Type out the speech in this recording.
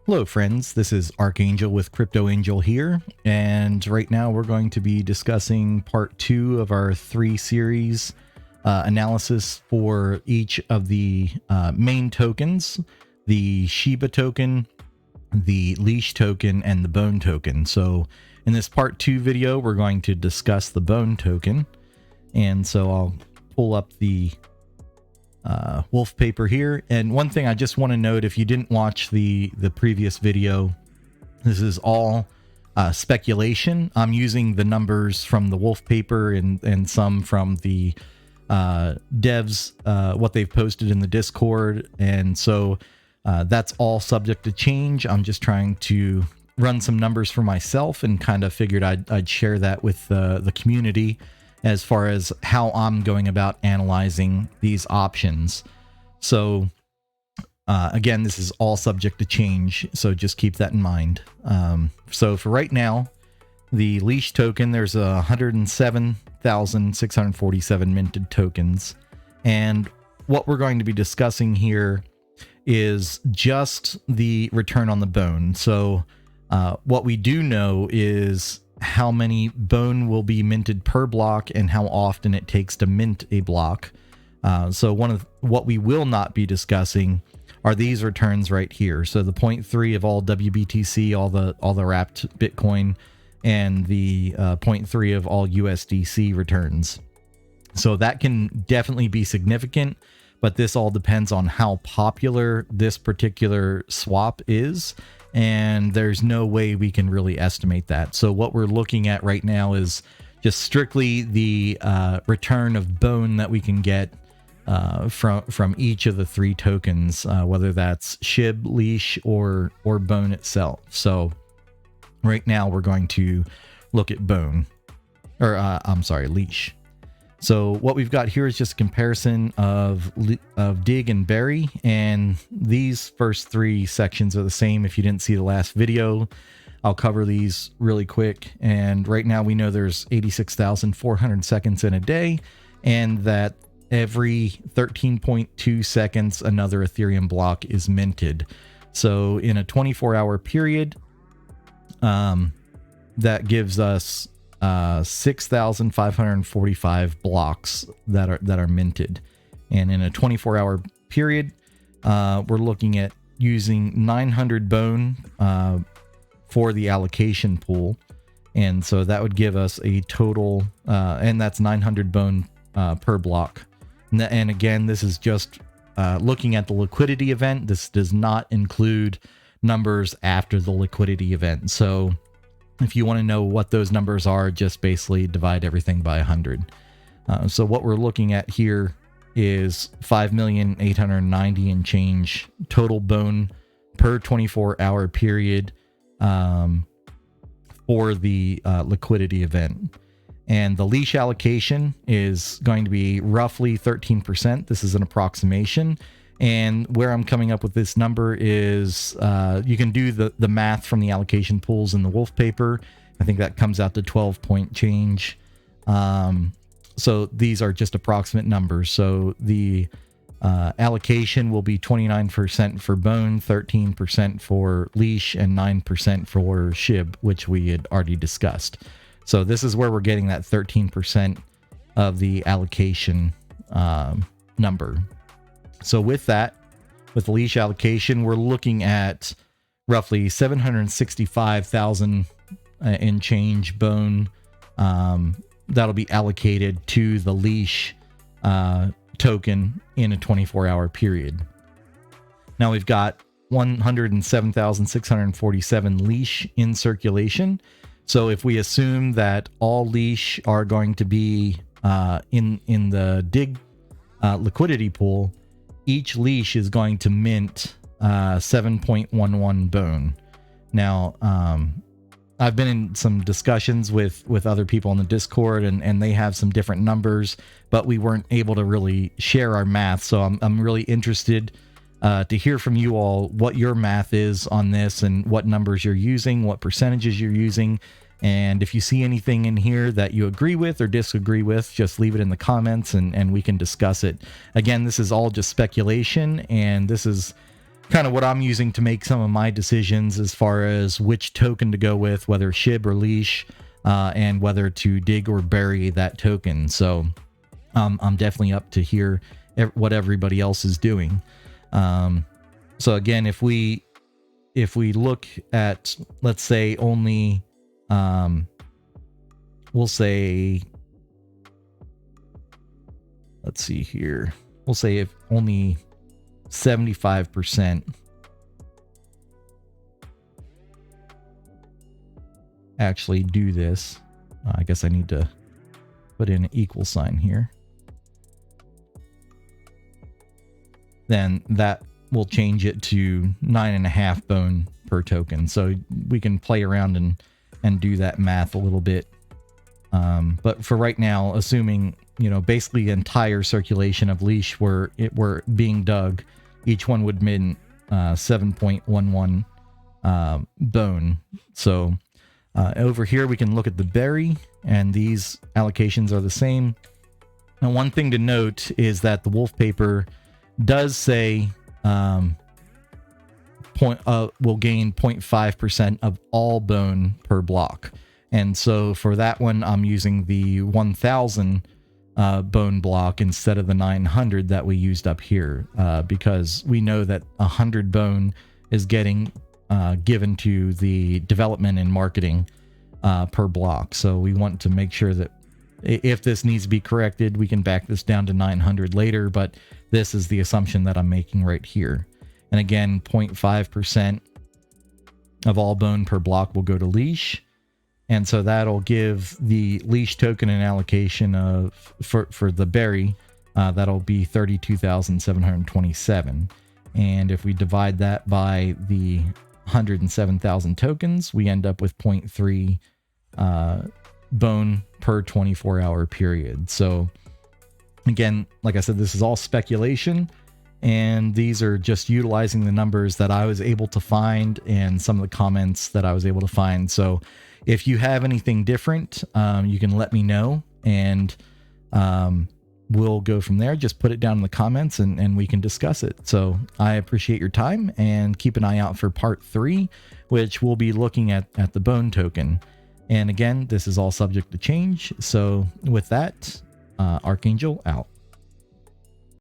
Hello friends, this is Archangel with Crypto Angel here, and right now we're going to be discussing part 2 of our 3 series analysis for each of the main tokens, the Shiba token, the Leash token, and the Bone token. So in this part 2 video, we're going to discuss the Bone token, and so I'll pull up the wolf paper here. And one thing I just want to note, if you didn't watch the previous video, this is all speculation. I'm using the numbers from the wolf paper and some from the devs, what they've posted in the Discord, and so that's all subject to change. I'm just trying to run some numbers for myself and kind of figured I'd share that with the community as far as how I'm going about analyzing these options. So again, this is all subject to change, so just keep that in mind. So for right now, the Leash token, there's 107,647 minted tokens. And what we're going to be discussing here is just the return on the bone. So what we do know is how many bone will be minted per block and how often it takes to mint a block. So one of what we will not be discussing are these returns right here. So the 0.3 of all WBTC, all the wrapped Bitcoin, and the 0.3 of all USDC returns. So that can definitely be significant, but this all depends on how popular this particular swap is, and there's no way we can really estimate that. So what we're looking at right now is just strictly the return of bone that we can get from each of the 3 tokens, whether that's SHIB, Leash, or bone itself. So right now we're going to look at bone, or I'm sorry, Leash. So what we've got here is just a comparison of dig and bury, and these first 3 sections are the same. If you didn't see the last video, I'll cover these really quick. And right now we know there's 86,400 seconds in a day, and that every 13.2 seconds another Ethereum block is minted. So in a 24-hour period, that gives us 6,545 blocks that are minted. And in a 24-hour period, we're looking at using 900 bone for the allocation pool, and so that would give us a total, and that's 900 bone per block. And again, this is just looking at the liquidity event. This does not include numbers after the liquidity event. So if you want to know what those numbers are, just basically divide everything by 100. So what we're looking at here is 5,890 and change total bone per 24-hour period for the liquidity event. And the Leash allocation is going to be roughly 13%. This is an approximation. And where I'm coming up with this number is you can do the math from the allocation pools in the wolf paper. I think that comes out to 12 point change. So these are just approximate numbers. So the allocation will be 29% for bone, 13% for Leash, and 9% for SHIB, which we had already discussed. So this is where we're getting that 13% of the allocation number. So with that, with the Leash allocation, we're looking at roughly 765,000 and change bone that'll be allocated to the Leash token in a 24-hour period. Now we've got 107,647 Leash in circulation. So if we assume that all Leash are going to be in the dig liquidity pool, each Leash is going to mint 7.11 bone. Now, I've been in some discussions with other people on the Discord, and they have some different numbers, but we weren't able to really share our math. So I'm really interested to hear from you all what your math is on this and what numbers you're using, what percentages you're using. And if you see anything in here that you agree with or disagree with, just leave it in the comments and we can discuss it. Again, this is all just speculation, and this is kind of what I'm using to make some of my decisions as far as which token to go with, whether SHIB or Leash, and whether to dig or bury that token. So I'm definitely up to hear what everybody else is doing. So again, if we look at, let's say only, we'll say, let's see here. We'll say if only 75% actually do this. I guess I need to put in an equal sign here. Then that will change it to 9.5 bone per token. So we can play around and do that math a little bit. But for right now, assuming, basically the entire circulation of Leash were being dug, each one would min 7.11 bone. So over here we can look at the bury, and these allocations are the same. And one thing to note is that the wolf paper does say will gain 0.5% of all bone per block. And so for that one, I'm using the 1000 bone block instead of the 900 that we used up here, because we know that 100 bone is getting given to the development and marketing per block. So we want to make sure that if this needs to be corrected, we can back this down to 900 later, but this is the assumption that I'm making right here. And again, 0.5% of all bone per block will go to Leash. And so that'll give the Leash token an allocation of, for the bury, that'll be 32,727. And if we divide that by the 107,000 tokens, we end up with 0.3 bone per 24-hour period. So again, like I said, this is all speculation, and these are just utilizing the numbers that I was able to find and some of the comments that I was able to find. So if you have anything different, you can let me know, and we'll go from there. Just put it down in the comments and we can discuss it. So I appreciate your time, and keep an eye out for part 3, which we'll be looking at the bone token. And again, this is all subject to change. So with that, Archangel out.